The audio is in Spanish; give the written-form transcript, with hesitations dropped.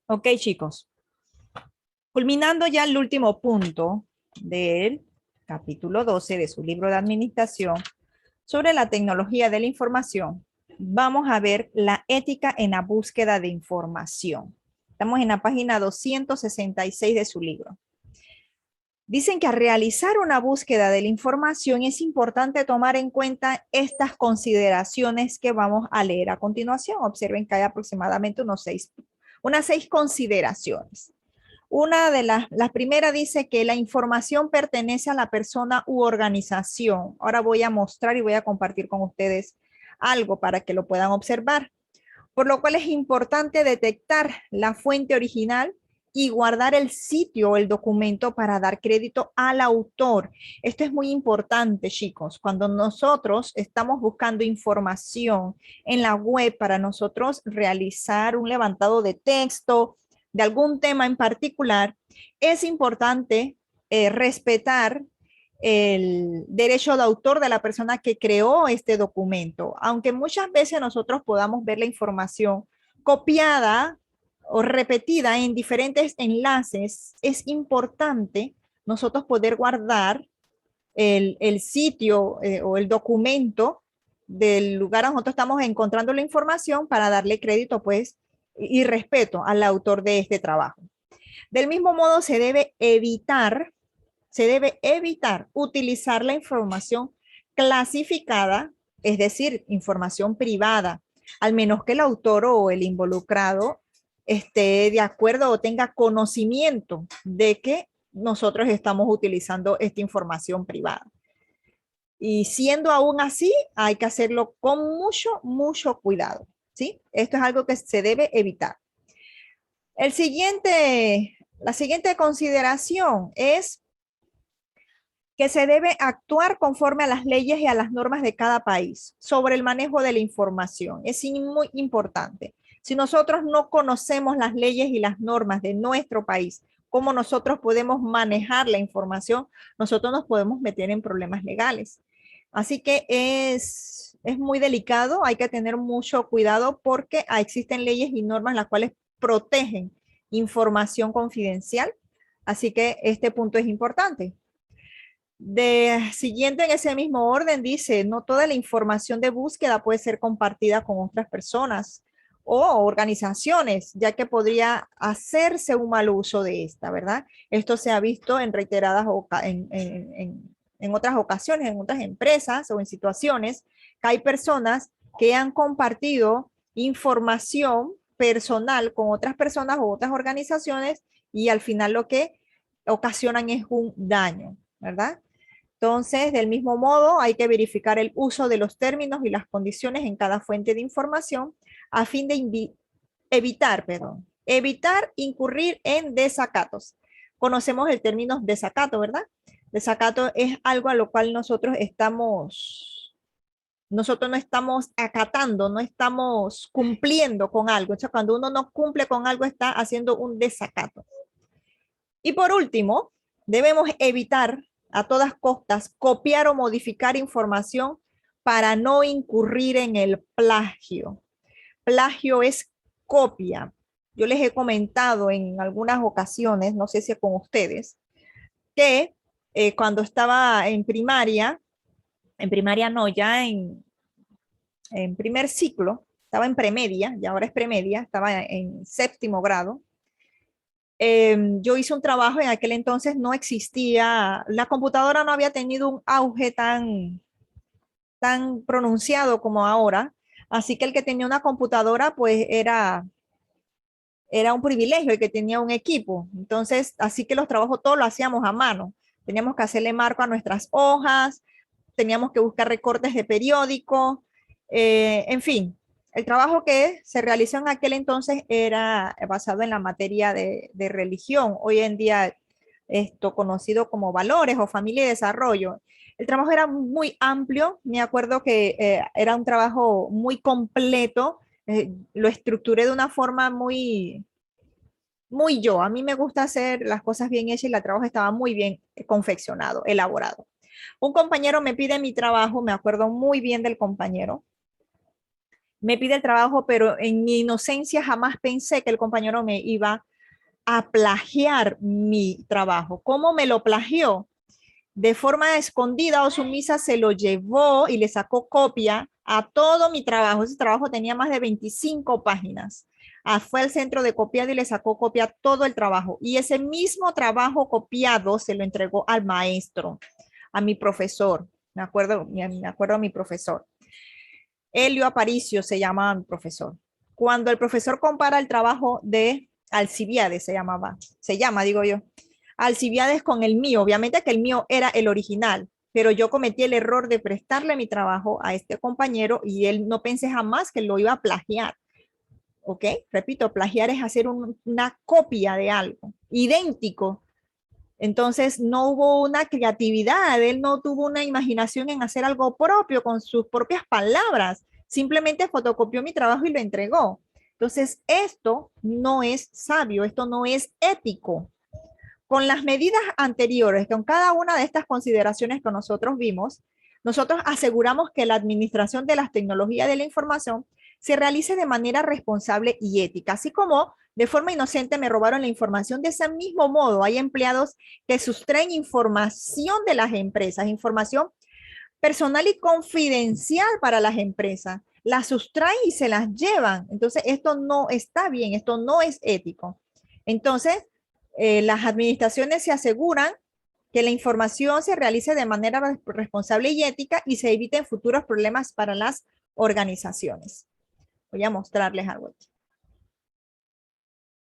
Ok, chicos. Culminando ya el último punto del capítulo 12 de su libro de administración sobre la tecnología de la información, vamos a ver la ética en la búsqueda de información. Estamos en la página 266 de su libro. Dicen que al realizar una búsqueda de la información es importante tomar en cuenta estas consideraciones que vamos a leer a continuación. Observen que hay aproximadamente unas seis consideraciones. Una de las primeras dice que la información pertenece a la persona u organización. Ahora voy a mostrar y voy a compartir con ustedes algo para que lo puedan observar. Por lo cual es importante detectar la fuente original y guardar el sitio o el documento para dar crédito al autor. Esto es muy importante, chicos. Cuando nosotros estamos buscando información en la web para nosotros realizar un levantado de texto de algún tema en particular, es importante respetar el derecho de autor de la persona que creó este documento. Aunque muchas veces nosotros podamos ver la información copiada o repetida en diferentes enlaces, es importante nosotros poder guardar el sitio o el documento del lugar donde nosotros estamos encontrando la información para darle crédito, pues, y respeto al autor de este trabajo. Del mismo modo, se debe evitar utilizar la información clasificada, es decir, información privada, al menos que el autor o el involucrado esté de acuerdo o tenga conocimiento de que nosotros estamos utilizando esta información privada. Y siendo aún así, hay que hacerlo con mucho cuidado, ¿sí? Esto es algo que se debe evitar. La siguiente consideración es que se debe actuar conforme a las leyes y a las normas de cada país sobre el manejo de la información. Es muy importante. Si nosotros no conocemos las leyes y las normas de nuestro país, cómo nosotros podemos manejar la información, nosotros nos podemos meter en problemas legales. Así que es muy delicado, hay que tener mucho cuidado porque existen leyes y normas las cuales protegen información confidencial. Así que este punto es importante. Siguiente en ese mismo orden dice, no toda la información de búsqueda puede ser compartida con otras personas o organizaciones, ya que podría hacerse un mal uso de esta, ¿verdad? Esto se ha visto en reiteradas en otras ocasiones, en otras empresas o en situaciones que hay personas que han compartido información personal con otras personas o otras organizaciones y al final lo que ocasionan es un daño, ¿verdad? Entonces, del mismo modo, hay que verificar el uso de los términos y las condiciones en cada fuente de información a fin de evitar incurrir en desacatos. Conocemos el término desacato, ¿verdad? Desacato es algo a lo cual nosotros no estamos acatando, no estamos cumpliendo con algo. Entonces, cuando uno no cumple con algo, está haciendo un desacato. Y por último, debemos evitar a todas costas copiar o modificar información para no incurrir en el plagio. Plagio es copia. Yo les he comentado en algunas ocasiones, no sé si con ustedes, que cuando estaba en primaria no, ya en primer ciclo, estaba en premedia, y ahora es premedia, estaba en séptimo grado, yo hice un trabajo, en aquel entonces no existía, la computadora no había tenido un auge tan pronunciado como ahora, así que el que tenía una computadora pues era un privilegio, el que tenía un equipo. Entonces, así que los trabajos todos lo hacíamos a mano. Teníamos que hacerle marco a nuestras hojas, teníamos que buscar recortes de periódico, en fin, el trabajo que se realizó en aquel entonces era basado en la materia de religión, hoy en día esto conocido como valores o familia y desarrollo. El trabajo era muy amplio, me acuerdo que era un trabajo muy completo, lo estructuré de una forma muy yo. A mí me gusta hacer las cosas bien hechas y el trabajo estaba muy bien confeccionado, elaborado. Un compañero me pide mi trabajo, me acuerdo muy bien del compañero. me pide el trabajo, pero en mi inocencia jamás pensé que el compañero me iba a plagiar mi trabajo. ¿Cómo me lo plagió? De forma escondida o sumisa se lo llevó y le sacó copia a todo mi trabajo. Ese trabajo tenía más de 25 páginas. Fue al centro de copiado y le sacó copia a todo el trabajo. Y ese mismo trabajo copiado se lo entregó al maestro, a mi profesor. Me acuerdo a mi profesor. Helio Aparicio se llama mi profesor. Cuando el profesor compara el trabajo de Alcibiades, se llama, digo yo, Alcibiades con el mío, obviamente que el mío era el original, pero yo cometí el error de prestarle mi trabajo a este compañero y él no pensé jamás que lo iba a plagiar. ¿Ok? Repito, plagiar es hacer una copia de algo idéntico. Entonces no hubo una creatividad, él no tuvo una imaginación en hacer algo propio con sus propias palabras, simplemente fotocopió mi trabajo y lo entregó. Entonces esto no es sabio, esto no es ético. Con las medidas anteriores, con cada una de estas consideraciones que nosotros vimos, nosotros aseguramos que la administración de las tecnologías de la información se realice de manera responsable y ética, así como de forma inocente me robaron la información. De ese mismo modo, hay empleados que sustraen información de las empresas, información personal y confidencial para las empresas, la sustraen y se las llevan. Entonces, esto no está bien, esto no es ético. Entonces, las administraciones se aseguran que la información se realice de manera responsable y ética y se eviten futuros problemas para las organizaciones. Voy a mostrarles algo aquí.